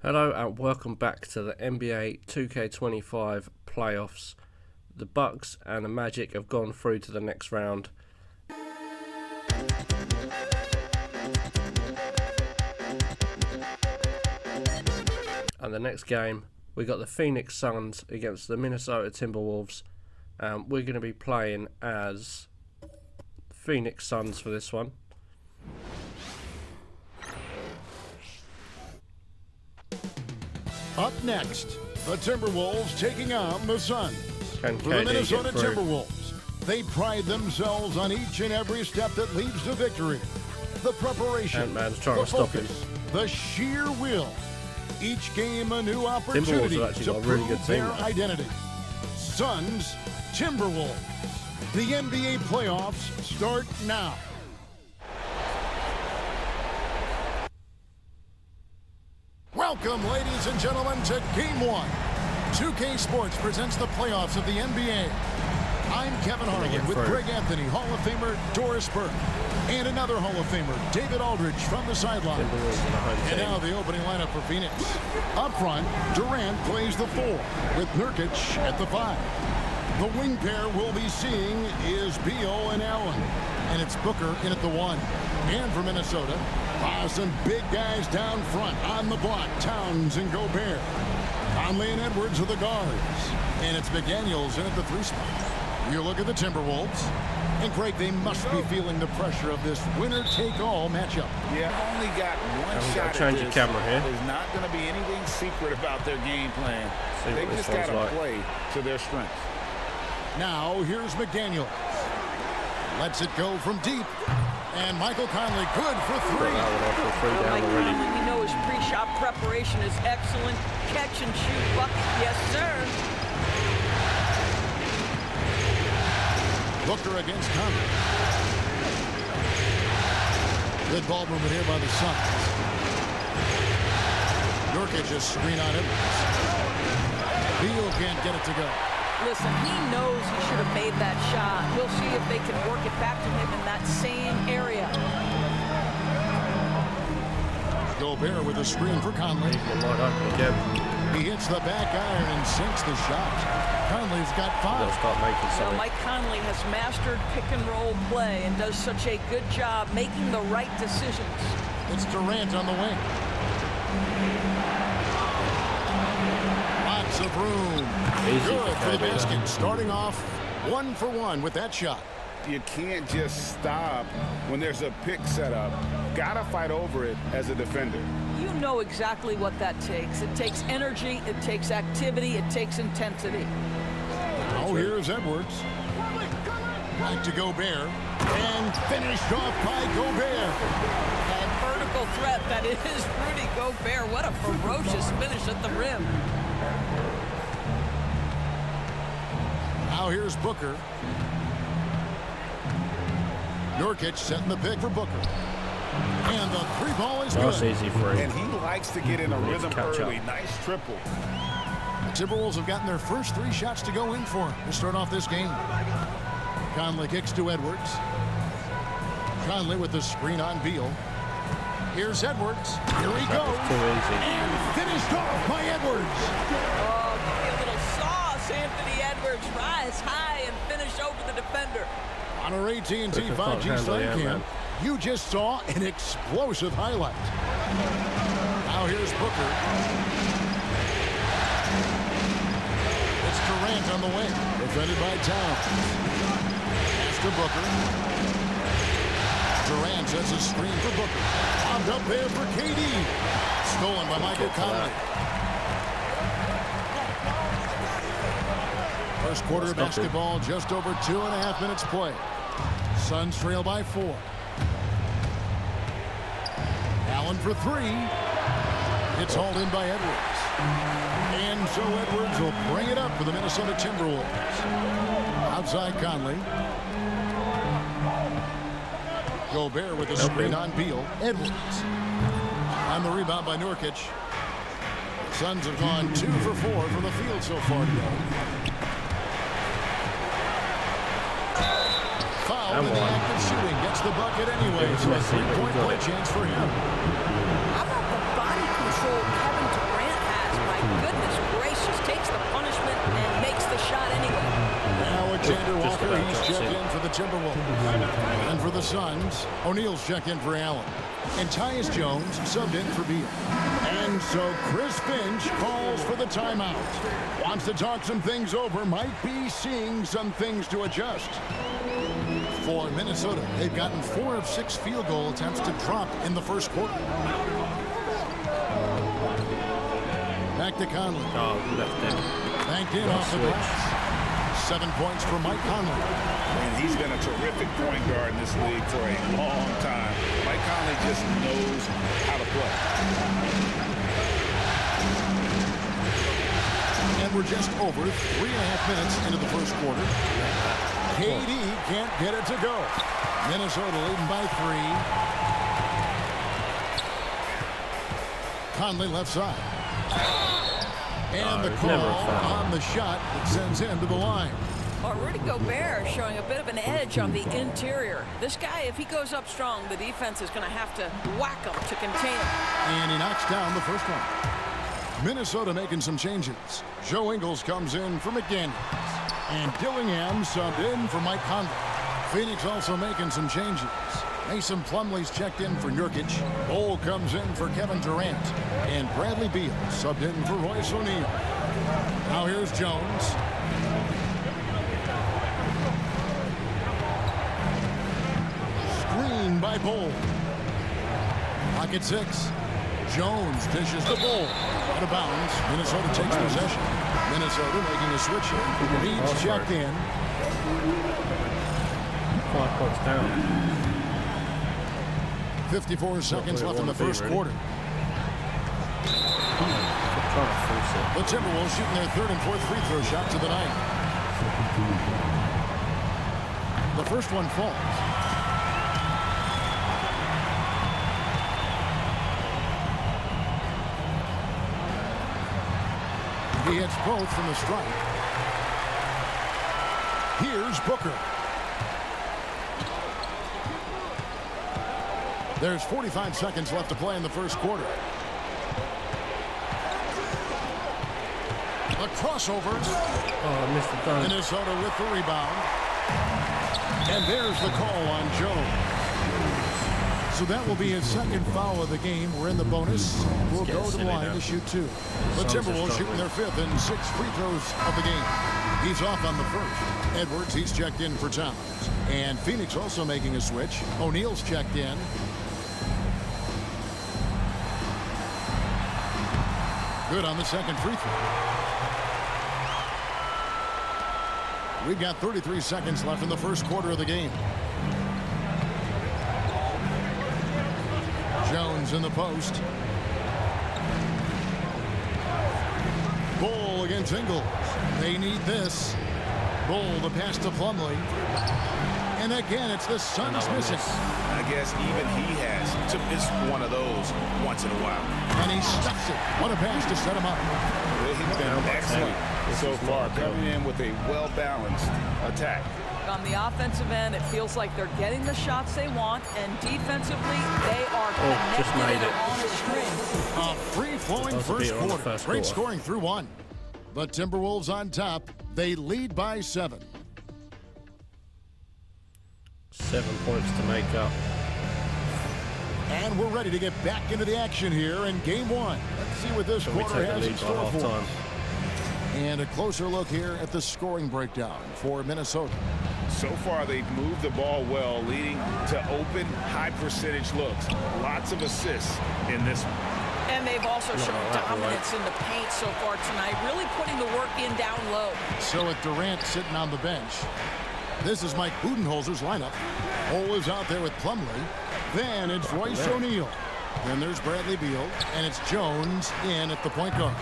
Hello and welcome back to the NBA 2K25 playoffs. The Bucks and the Magic have gone through to the next round. And the next game, we got the Phoenix Suns against the Minnesota Timberwolves. We're going to be playing as Phoenix Suns for this one. Up next, the Timberwolves taking on the Suns. For the Minnesota Timberwolves, they pride themselves on each and every step that leads to victory. The preparation, the focus, the sheer will. Each game a new opportunity to prove their identity. Suns, Timberwolves. The NBA playoffs start now. Welcome, ladies and gentlemen, to Game 1. 2K Sports presents the playoffs of the NBA. I'm Kevin Harlan with Greg Anthony, Hall of Famer Doris Burke, and another Hall of Famer, David Aldridge, from the sideline. And now the opening lineup for Phoenix. Up front, Durant plays the 4, with Nurkic at the 5. The wing pair we'll be seeing is Beal and Allen, and it's Booker in at the 1. And for Minnesota, some big guys down front on the block, Towns and Gobert. Conley and Edwards are the guards, and it's McDaniels in at the 3 spot. You look at the Timberwolves, and Greg, they must be feeling the pressure of this winner-take-all matchup. Yeah, only got one shot at change your camera here. There's not going to be anything secret about their game plan. They just got to play to their strengths. Now, here's McDaniels. Lets it go from deep. And Michael Conley good for 3. Mike Conley, we know his pre-shot preparation is excellent. Catch and shoot bucket, yes sir. Booker against Conley. Good ball movement here by the Suns. Nurkic just screen on Edwards. Beal can't get it to go. Listen, he knows he should have made that shot. We'll see if they can work it back to him in that same area. Gobert with a screen for Conley. He hits the back iron and sinks the shot. Conley's got 5. Mike Conley has mastered pick-and-roll play and does such a good job making the right decisions. It's Durant on the wing. Lots of room. Good for the basket. Starting off 1 for 1 with that shot. You can't just stop when there's a pick set up. Got to fight over it as a defender. You know exactly what that takes. It takes energy, it takes activity, it takes intensity. Now here's Edwards. Back to Gobert. And finished off by Gobert. And vertical threat, that is Rudy Gobert. What a ferocious finish at the rim. Now here's Booker. Nurkic setting the pick for Booker. And the 3 ball is good. Easy for him. And he likes to get in a rhythm early. Nice triple. The Timberwolves have gotten their first 3 shots to go in for him to start off this game. Conley kicks to Edwards. Conley with the screen on Beal. Here's Edwards. Here he goes. And finished off by Edwards. Oh, give me a little sauce, Anthony Edwards. Rise high and finish over the defender. On our AT&T 5G side cam, you just saw an explosive highlight. Now here's Booker. It's Durant on the wing, defended by Towns. Pass to Booker. Durant sets a screen for Booker. Bobbed up there for KD. Stolen by Michael Conley. First quarter of basketball, just over 2.5 minutes play. Suns trail by 4. Allen for 3. It's hauled in by Edwards. And so Edwards will bring it up for the Minnesota Timberwolves. Outside Conley. Gobert with a screen on Beal. Edwards. On the rebound by Nurkic. Suns have gone 2 for 4 from the field so far today. Foul in the act of shooting. Gets the bucket anyway, so a 3-point play chance for him. How about the body control Kevin Durant Goodness gracious, takes the punishment and makes the shot anyway. Alexander Walker, he's checked in for the Timberwolves. And for the Suns, O'Neal's checked in for Allen. And Tyus Jones subbed in for Beal. And so Chris Finch calls for the timeout. Wants to talk some things over, might be seeing some things to adjust. For Minnesota, they've gotten 4 of 6 field goal attempts to drop in the first quarter. Back to Conley. Oh, left it. Banked in off the glass. 7 points for Mike Conley. And he's been a terrific point guard in this league for a long time. Mike Conley just knows how to play. And we're just over 3.5 minutes into the first quarter. KD can't get it to go. Minnesota leading by 3. Conley left side. And the call on the shot that sends him to the line. Well, Rudy Gobert showing a bit of an edge on the interior. This guy, if he goes up strong, the defense is going to have to whack him to contain him. And he knocks down the first one. Minnesota making some changes. Joe Ingles comes in for McDaniels. And Dillingham subbed in for Mike Conley. Phoenix also making some changes. Mason Plumlee's checked in for Nurkic. Bol comes in for Kevin Durant. And Bradley Beal subbed in for Royce O'Neal. Now here's Jones. Screen by Bol. Pocket 6. Jones dishes the Bol. Out of bounds. Minnesota takes possession. Minnesota making a switch here. Leeds checked in. 5 points down. 54 seconds left in the first quarter. The Timberwolves shooting their 3rd and 4th free throw shots of the night. The first one falls. He hits both from the strike. Here's Booker. There's 45 seconds left to play in the first quarter. A crossover. Oh, I missed the dunk. Minnesota with the rebound. And there's the call on Jones. So that will be his 2nd foul of the game. We're in the bonus. We'll go to the line to shoot 2. The Timberwolves shooting their 5th and 6th free throws of the game. He's off on the first. Edwards, he's checked in for Towns. And Phoenix also making a switch. O'Neal's checked in. Good on the 2nd free throw. We've got 33 seconds left in the first quarter of the game. Jones in the post. Bol against Ingles. They need this. Bol the pass to Plumlee. And again, it's the Suns missing. I guess even he has to miss one of those once in a while. And he stuffs it. What a pass to set him up. Well, he's been excellent so far, coming in with a well-balanced attack. On the offensive end, it feels like they're getting the shots they want, and defensively, they are connected on a string. A free-flowing first quarter. Great scoring through 1. The Timberwolves on top. They lead by 7. 7 points to make up. And we're ready to get back into the action here in game 1. Let's see what this quarter has in store for us. And a closer look here at the scoring breakdown for Minnesota. So far, they've moved the ball well, leading to open, high-percentage looks. Lots of assists in this one. And they've also shown dominance in the paint so far tonight, really putting the work in down low. So with Durant sitting on the bench, this is Mike Budenholzer's lineup. Bol is out there with Plumlee. Then it's Royce O'Neal. Then there's Bradley Beal. And it's Jones in at the point guard.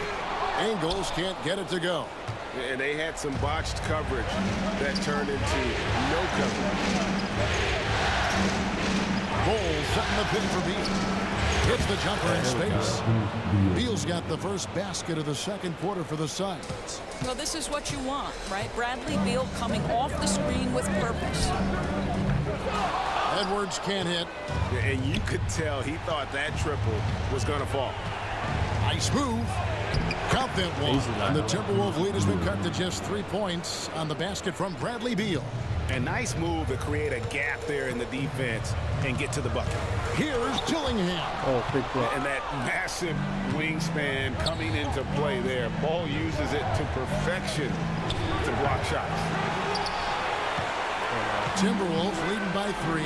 Ingles can't get it to go. And they had some botched coverage that turned into no coverage. Bol setting the pin for Beal. Hits the jumper in space. Beal's got the first basket of the second quarter for the Suns. Well, this is what you want, right? Bradley Beal coming off the screen with purpose. Edwards can't hit. And you could tell he thought that triple was going to fall. Nice move. Count that one. And the Timberwolves lead has been cut to just 3 points on the basket from Bradley Beal. A nice move to create a gap there in the defense and get to the bucket. Here's Dillingham. Oh, big block. And that massive wingspan coming into play there. Ball uses it to perfection to block shots. Timberwolves leading by 3.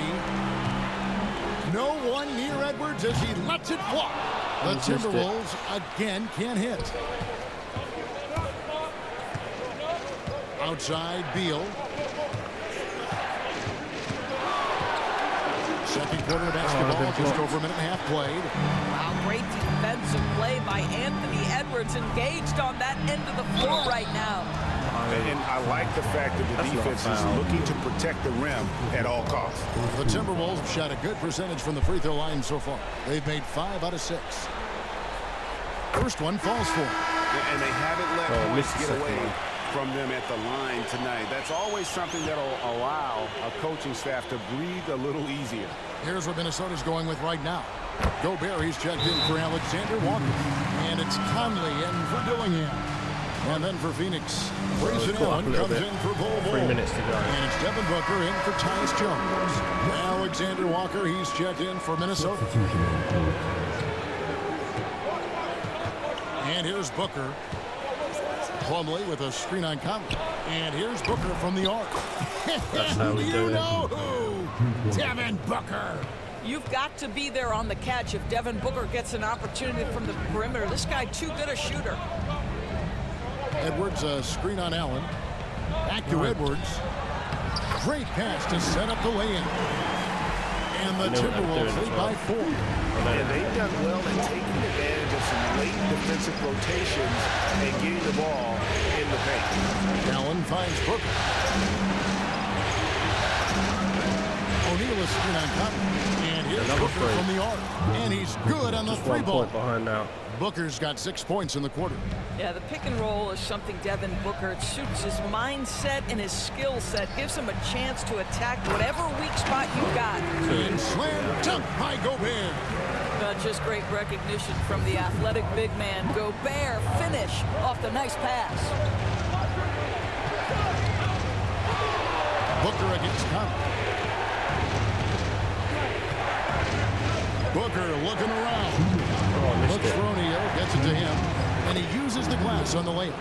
No one near Edwards as he lets it fly. The Timberwolves again can't hit. Outside Beal. Second quarter of basketball, just over a minute and a half played. Wow, great defensive play by Anthony Edwards, engaged on that end of the floor right now. And I like the fact that the defense is looking to protect the rim at all costs. The Timberwolves have shot a good percentage from the free throw line so far. They've made 5 out of 6. First one falls for them. And they haven't let points get away from them at the line tonight. That's always something that will allow a coaching staff to breathe a little easier. Here's what Minnesota's going with right now. Gobert, he's checked in for Alexander Walker. And it's Conley in for Dillingham. And then for Phoenix, Grayson Allen comes in for Bol Bol. 3 minutes to go. And it's Devin Booker in for Tyus Jones. Alexander Walker, he's checked in for Minnesota. And here's Booker. Plumlee with a screen on Conley. And here's Booker from the arc. That's how we do it. You know who? Devin Booker. You've got to be there on the catch if Devin Booker gets an opportunity from the perimeter. This guy too good a shooter. Edwards, a screen on Allen. Back to Edwards. Great pass to set up the lay-in. And the Timberwolves lead by 4. And they've done well in taking advantage of some late defensive rotations and getting the ball in the paint. Allen finds Booker. O'Neal is screen on Conley. And here's Booker from the arc. And he's good on the 3 ball. Behind now. Booker's got 6 points in the quarter. Yeah, the pick and roll is something Devin Booker, it suits his mindset and his skill set, gives him a chance to attack whatever weak spot you've got. And slam dunk by Gobert. Not just great recognition from the athletic big man. Gobert finish off the nice pass. Booker against Conley. Booker looking around. Looks for O'Neal, gets it to him, and he uses the glass on the layup.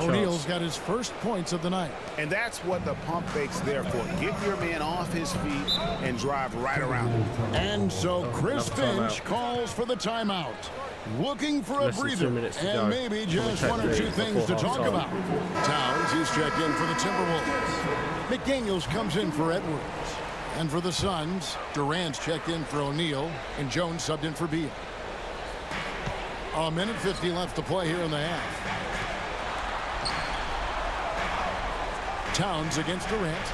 O'Neal's got his first points of the night. And that's what the pump fake's there for. Get your man off his feet and drive right around him. And so Chris Finch calls for the timeout. Looking for a breather and maybe just 1 or 2 things to talk about. Towns, he's checked in for the Timberwolves. McDaniels comes in for Edwards. And for the Suns, Durant's checked in for O'Neal, and Jones subbed in for Beal. A minute 50 left to play here in the half. Towns against Durant.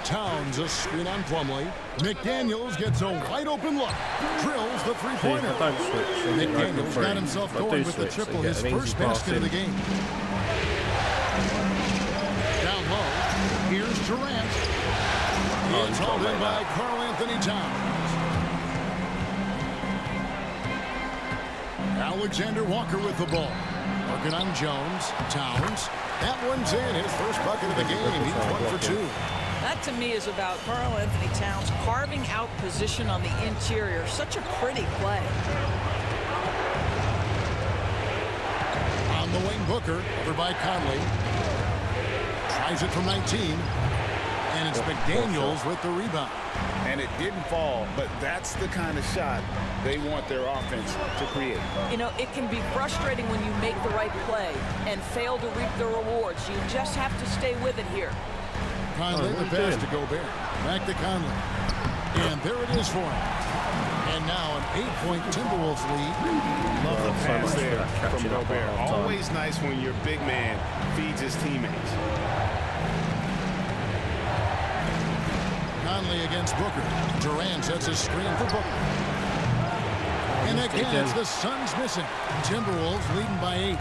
Towns a screen on Plumlee. McDaniels gets a wide open look. Drills the three-pointer. McDaniels got himself going with the triple, his first basket of the game. Down low. Here's Durant. It's hauled in by Karl Anthony Towns. Alexander Walker with the ball. Working on Jones. Towns. That one's in. His first bucket of the game. He's 1 for 2. That to me is about Karl Anthony Towns carving out position on the interior. Such a pretty play. On the wing, Booker. Over by Conley. Tries it from 19. And it's McDaniels with the rebound. And it didn't fall, but that's the kind of shot they want their offense to create. You know, it can be frustrating when you make the right play and fail to reap the rewards. You just have to stay with it here. Conley, the pass to Gobert. Back to Conley. And there it is for him. And now an 8-point Timberwolves lead. Love the pass there from Gobert. Always nice when your big man feeds his teammates. Conley against Booker. Durant sets a screen for Booker. And again, it's the Suns missing. Timberwolves leading by 8.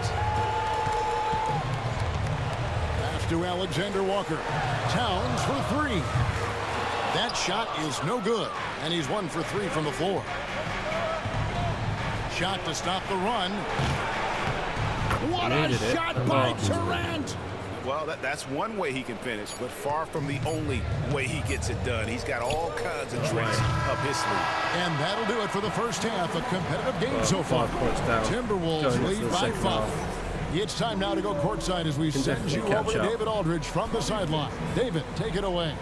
Pass to Alexander Walker. Towns for 3. That shot is no good. And he's 1 for 3 from the floor. shot to stop the run. What a Needed it. shot by Durant! Well, that's one way he can finish, but far from the only way he gets it done. He's got all kinds of tricks up his sleeve. And that'll do it for the first half. A competitive game so far. 5 points down. Timberwolves lead by 5. It's time now to go courtside as we send you over to David Aldridge from the sideline. David, take it away.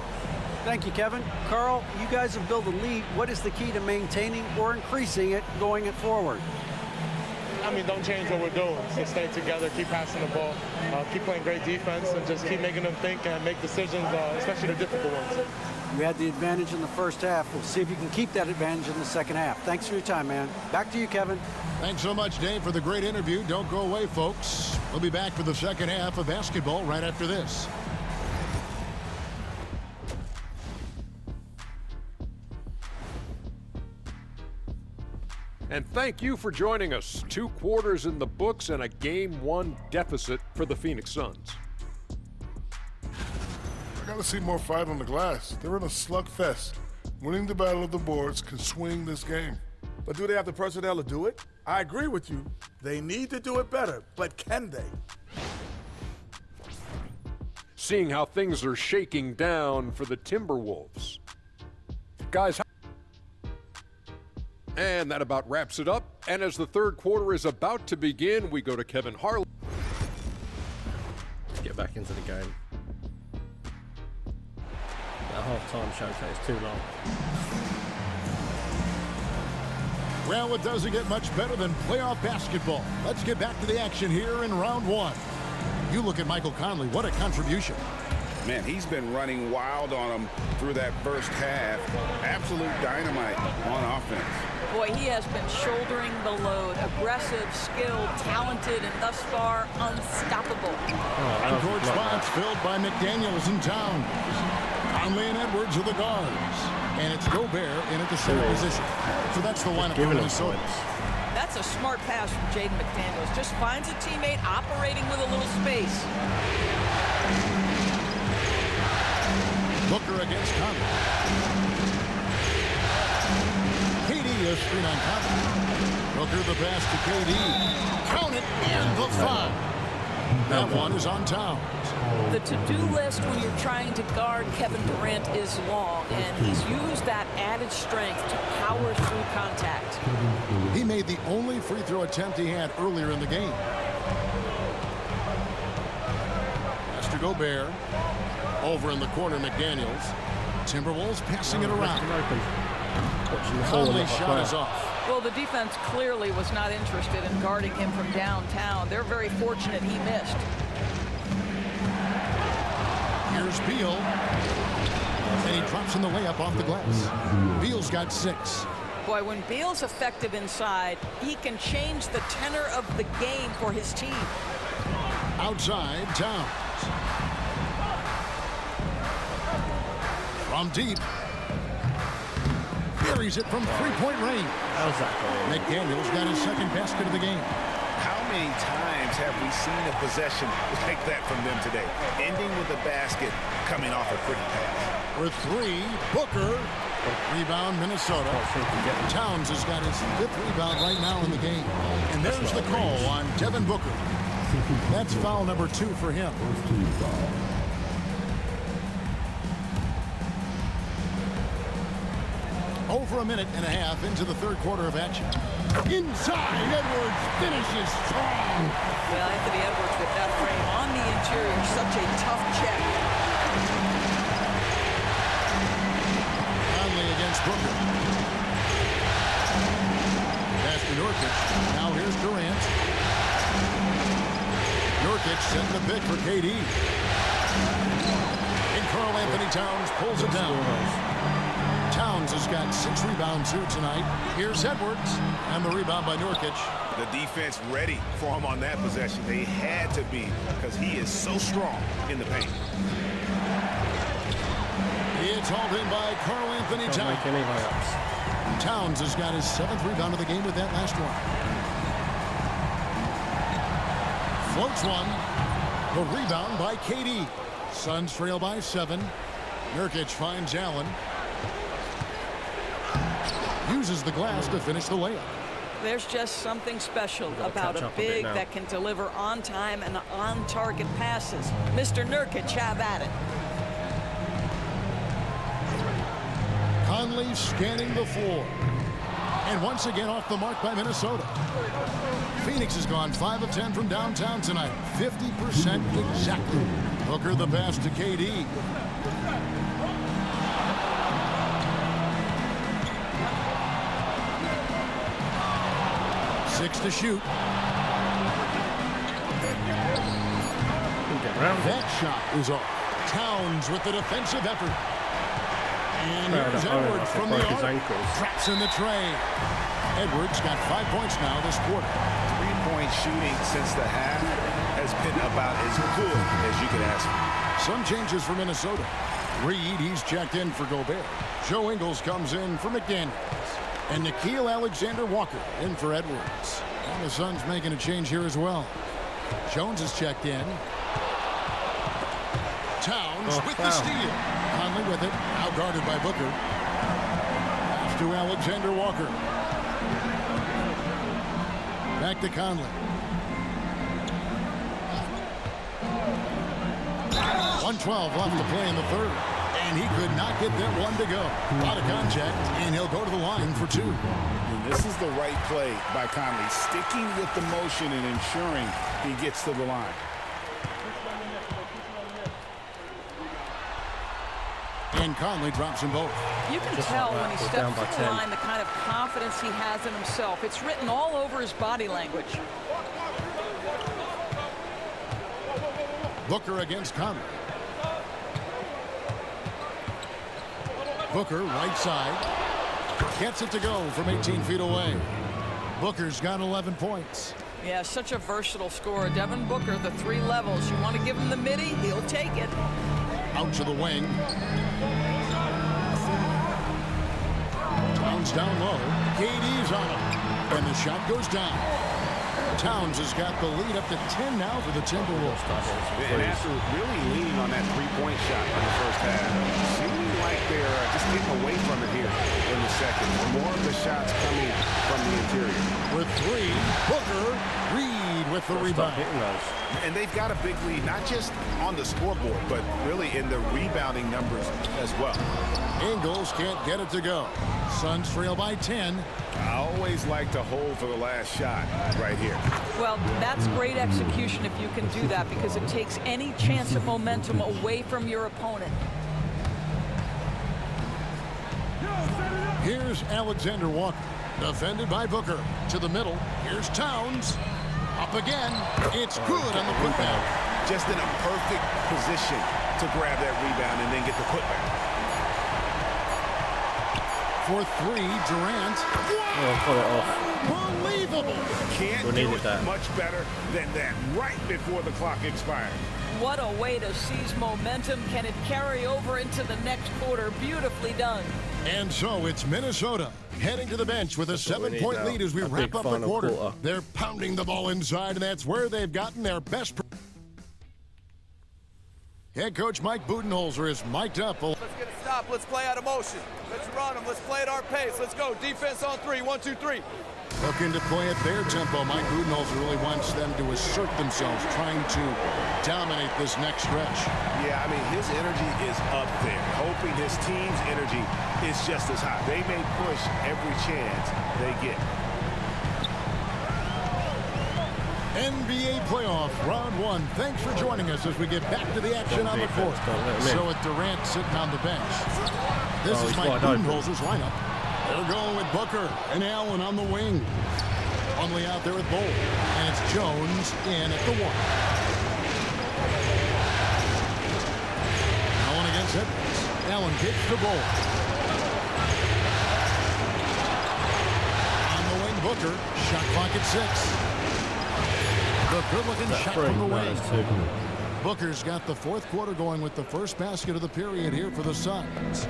Thank you, Kevin. Carl, you guys have built a lead. What is the key to maintaining or increasing it going forward? I mean, don't change what we're doing. So stay together, keep passing the ball, keep playing great defense, and just keep making them think and make decisions, especially the difficult ones. You had the advantage in the first half. We'll see if you can keep that advantage in the second half. Thanks for your time, man. Back to you, Kevin. Thanks so much, Dave, for the great interview. Don't go away, folks. We'll be back for the second half of basketball right after this. And thank you for joining us. 2 quarters in the books and a Game 1 deficit for the Phoenix Suns. I gotta see more fight on the glass. They're in a slugfest. Winning the battle of the boards can swing this game. But do they have the personnel to do it? I agree with you. They need to do it better, but can they? Seeing how things are shaking down for the Timberwolves. Guys, and that about wraps it up. And as the third quarter is about to begin, we go to Kevin Harlan. Let's get back into the game. That half-time showcase too long. Well, it doesn't get much better than playoff basketball. Let's get back to the action here in round 1. You look at Michael Conley. What a contribution. Man, he's been running wild on them through that first half. Absolute dynamite on offense. Boy, he has been shouldering the load. Aggressive, skilled, talented, and thus far unstoppable. And court spots filled by McDaniels and Towns. Conley and Edwards are the guards. And it's Gobert in at the center position. So that's the lineup for Minnesota. That's a smart pass from Jaden McDaniels. Just finds a teammate operating with a little space. Booker against Conley. KD is screen on Conley. Booker the pass to KD. Count it and the foul. That one is on Towns. The to-do list when you're trying to guard Kevin Durant is long, and he's used that added strength to power through contact. He made the only free throw attempt he had earlier in the game. Pass to Gobert. Over in the corner, McDaniels. Timberwolves passing it around. Conley's shot is off. Well, the defense clearly was not interested in guarding him from downtown. They're very fortunate he missed. Here's Beal. And he drops in the layup off the glass. Beal's got 6. Boy, when Beal's effective inside, he can change the tenor of the game for his team. Outside, Towns. From deep. Buries it from three-point range. How's that going? McDaniels got his second basket of the game. How many times have we seen a possession like that from them today? Ending with a basket, coming off a pretty pass. For 3, Booker. Rebound, Minnesota. Towns has got his 5th rebound right now in the game. And there's the call on Devin Booker. That's foul number 2 for him. Over a minute and a half into the third quarter of action. Inside, Edwards finishes strong. Well, Anthony Edwards with that frame on the interior, such a tough check. Conley against Booker. Pass to Nurkic. Now here's Durant. Nurkic setting the pick for KD. And Karl Anthony Towns pulls it down. Towns has got 6 rebounds here tonight. Here's Edwards, and the rebound by Nurkic. The defense ready for him on that possession. They had to be, because he is so strong in the paint. It's hauled in by Karl Anthony Towns. Towns has got his 7th rebound of the game with that last one. Floats one. The rebound by KD. Suns trail by 7. Nurkic finds Allen. Uses the glass to finish the layup. There's just something special about a big that can deliver on time and on target passes. Mr. Nurkic, have at it. Conley scanning the floor. And once again off the mark by Minnesota. Phoenix has gone 5 of 10 from downtown tonight. 50% exactly. Booker the pass to KD. Six to shoot. That shot is off. Towns with the defensive effort. And here's Edwards from the arc. Traps in the tray. Edwards got 5 points now this quarter. Three-point shooting since the half has been about as good as you could ask for. Some changes for Minnesota. Reed, he's checked in for Gobert. Joe Ingles comes in for McDaniels. And Nickeil Alexander-Walker in for Edwards. And the Suns making a change here as well. Jones is checked in. Towns with the steal. Conley with it. Out guarded by Booker. Pass to Alexander-Walker. Back to Conley. 1:12 left to play in the third. And he could not get that one to go. A lot of contact, and he'll go to the line for 2. And this is the right play by Conley, sticking with the motion and ensuring he gets to the line. And Conley drops them both. You can tell when he steps to the line the kind of confidence he has in himself. It's written all over his body language. Booker against Conley. Booker, right side. Gets it to go from 18 feet away. Booker's got 11 points. Yeah, such a versatile scorer. Devin Booker, the 3 levels. You want to give him the midi, he'll take it. Out to the wing. Towns down low. KD's on him. And the shot goes down. Towns has got the lead up to 10 now for the Timberwolves. And after really leaning on that three-point shot in the first half, seeming like they're just getting away from it here in the second. More of the shots coming from the interior. With 3, Booker, Reed with the rebound. And they've got a big lead, not just on the scoreboard, but really in the rebounding numbers as well. Ingles can't get it to go. Suns trail by 10. I always like to hold for the last shot right here. Well, that's great execution if you can do that, because it takes any chance of momentum away from your opponent. Here's Alexander-Walker, defended by Booker. To the middle. Here's Towns. Up again. It's good on the putback. Just in a perfect position to grab that rebound and then get the putback. For 3, Durant. Pull it off. Unbelievable. Can't do it much better than that right before the clock expired. What a way to seize momentum. Can it carry over into the next quarter? Beautifully done. And so it's Minnesota heading to the bench with a 7-point lead as we wrap up the quarter. They're pounding the ball inside, and that's where they've gotten their best. Head coach Mike Budenholzer is mic'd up. Let's get a stop. Let's play out of motion. Let's run them. Let's play at our pace. Let's go. Defense on 3. 1, 2, 3. Looking to play at their tempo. Mike Budenholzer really wants them to assert themselves, trying to dominate this next stretch. Yeah, I mean, his energy is up there, hoping his team's energy is just as high. They may push every chance they get. NBA playoff round 1. Thanks for joining us as we get back to the action on the court. So with Durant sitting on the bench. This is Mike Budenholzer's lineup. They're going with Booker and Allen on the wing. Conley out there with Bowl. And it's Jones in at the 1. Allen against Edwards. Allen kicks the Bowl. On the wing, Booker. Shot clock at 6. The good-looking shot from the wing. Booker's got the 4th quarter going with the first basket of the period here for the Suns.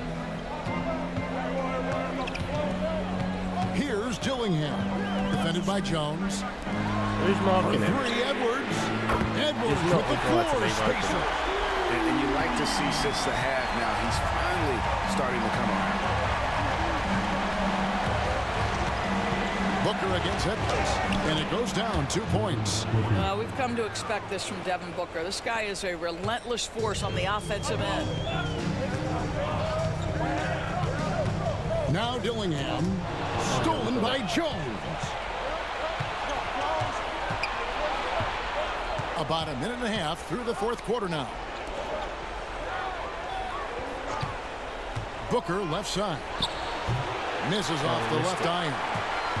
Here's Dillingham, defended by Jones. Who's marking him? 3, Edwards. Edwards with the floor spacer. And you like to see since the half now, he's finally starting to come on. Booker against Edwards, and it goes down 2 points. We've come to expect this from Devin Booker. This guy is a relentless force on the offensive end. Now Dillingham, stolen by Jones. About a minute and a half through the fourth quarter now. Booker left side. Misses off the left iron.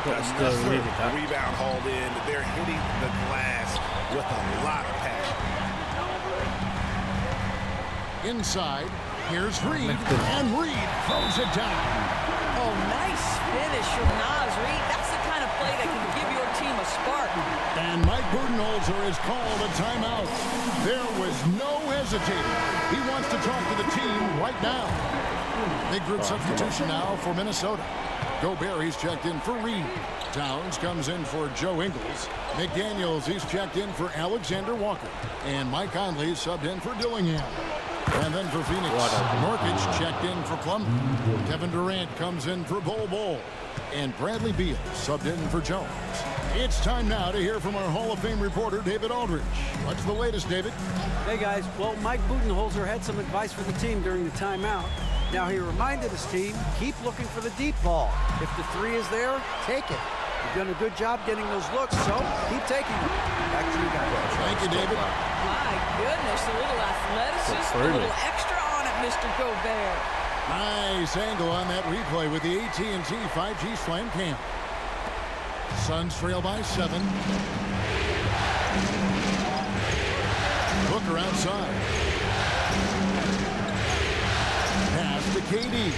Rebound hauled in. They're hitting the glass with a lot of passion. Inside, here's Reed, and Reed throws it down. Oh, nice finish from Naz Reed. That's the kind of play that can give your team a spark. And Mike Budenholzer has called a timeout. There was no hesitating. He wants to talk to the team right now. Big group substitution now for Minnesota. Gobert, he's checked in for Reed. Towns comes in for Joe Ingles. McDaniels, he's checked in for Alexander Walker. And Mike Conley subbed in for Dillingham. And then for Phoenix, Norkic checked in for Plumlee. Kevin Durant comes in for Bol. And Bradley Beal subbed in for Jones. It's time now to hear from our Hall of Fame reporter, David Aldridge. What's the latest, David? Hey, guys. Well, Mike Budenholzer had some advice for the team during the timeout. Now, he reminded his team, keep looking for the deep ball. If the three is there, take it. You've done a good job getting those looks, so keep taking them. Back to you guys. Thank you, David. My goodness, a little athleticism, a little extra on it, Mr. Gobert. Nice angle on that replay with the AT&T 5G Slam Cam. Suns trail by 7. Booker outside. Pass to KD.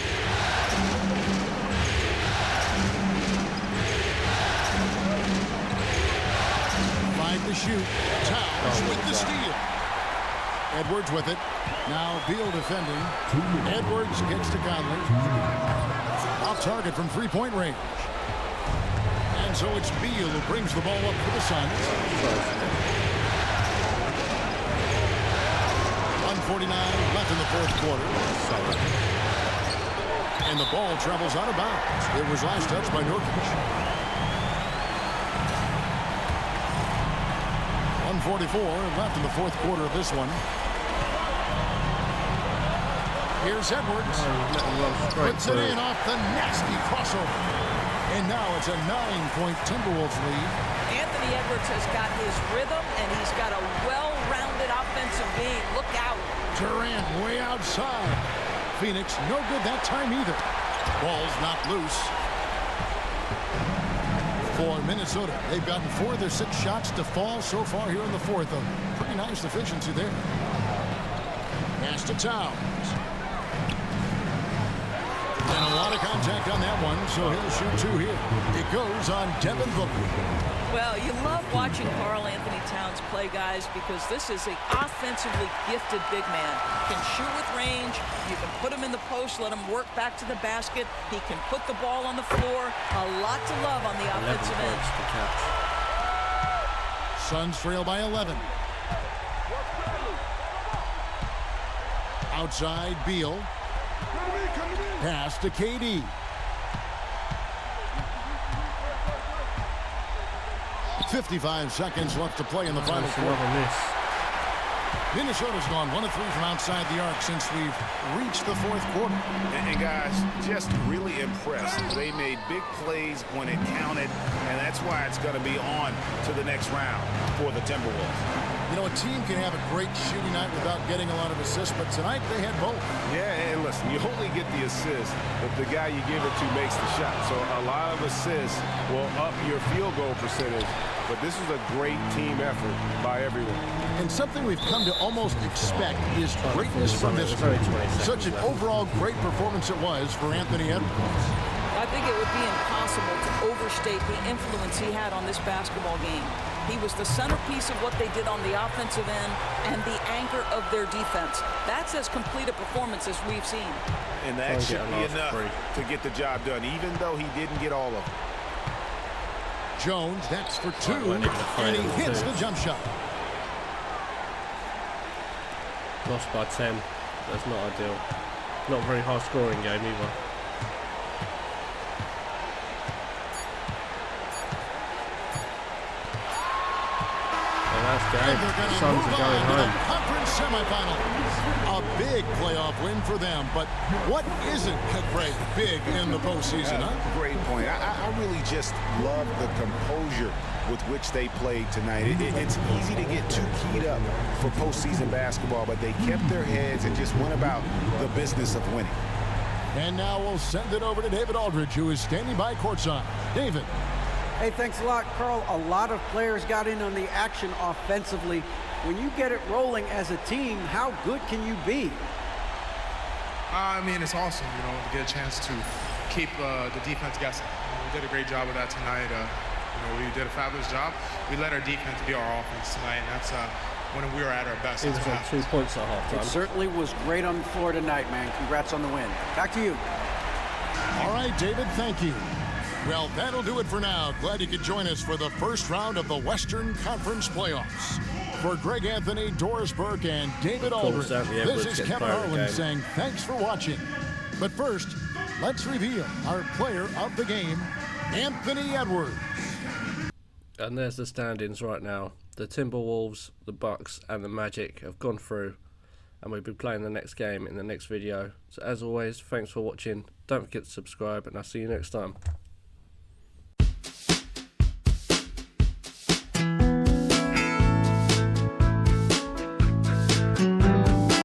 To shoot. Towns with the steal. Edwards with it. Now Beal defending. Edwards gets to Conley. Off target from three-point range. And so it's Beal who brings the ball up for the Suns. 1:49 left in the fourth quarter. And the ball travels out of bounds. It was last touched by Norkic. 1:44 left in the fourth quarter of this one. Here's Edwards. Puts it in off the nasty crossover. And now it's a 9-point Timberwolves lead. Anthony Edwards has got his rhythm, and he's got a well-rounded offensive game. Look out. Durant way outside. Phoenix no good that time either. Ball's not loose. For Minnesota, they've gotten 4 of their 6 shots to fall so far here in the fourth. A pretty nice efficiency there. Pass to Towns. And a lot of contact on that one, so he'll shoot 2 here. It goes on Devin Booker. Well, you love watching Karl Anthony Towns play, guys, because this is an offensively gifted big man. He can shoot with range. You can put him in the post, let him work back to the basket. He can put the ball on the floor. A lot to love on the offensive end. Suns trail by 11. Outside, Beal. Pass to KD. 55 seconds left to play in the final quarter. Minnesota's gone 1 of 3 from outside the arc since we've reached the fourth quarter. And guys, just really impressed. They made big plays when it counted, and that's why it's going to be on to the next round for the Timberwolves. You know, a team can have a great shooting night without getting a lot of assists, but tonight they had both. Yeah, and listen, you only get the assist if the guy you give it to makes the shot. So a lot of assists will up your field goal percentage, but this is a great team effort by everyone. And something we've come to almost expect is greatness from this group. Such an overall great performance it was for Anthony Edwards. I think it would be impossible to overstate the influence he had on this basketball game. He was the centerpiece of what they did on the offensive end and the anchor of their defense. That's as complete a performance as we've seen. And that should be enough to get the job done, even though he didn't get all of them. Jones, that's for 2, and he hits the jump shot. Lost by 10. That's not ideal. Not a very high scoring game either. last And game. they're going The to Suns move are going on to the home. conference semifinals. A big playoff win for them, but what isn't, Craig, big in the postseason, huh? Great point. I really just love the composure with which they played tonight. It's easy to get too keyed up for postseason basketball, but they kept their heads and just went about the business of winning. And now we'll send it over to David Aldridge, who is standing by courtside. David. Hey, thanks a lot, Carl. A lot of players got in on the action offensively. When you get it rolling as a team, how good can you be? I mean, it's awesome, to get a chance to keep the defense guessing. We did a great job of that tonight. We did a fabulous job. We let our defense be our offense tonight, and that's when we were at our best. He was on 2 points at halftime. It certainly was great on the floor tonight, man. Congrats on the win. Back to you. All right, David, thank you. Well, that'll do it for now. Glad you could join us for the first round of the Western Conference playoffs. For Greg Anthony, Doris Burke, and David Aldridge, this is Kevin Harlan saying thanks for watching. But first, let's reveal our player of the game, Anthony Edwards. And there's the standings right now. The Timberwolves, the Bucks, and the Magic have gone through, and we'll be playing the next game in the next video. So as always, thanks for watching. Don't forget to subscribe, and I'll see you next time.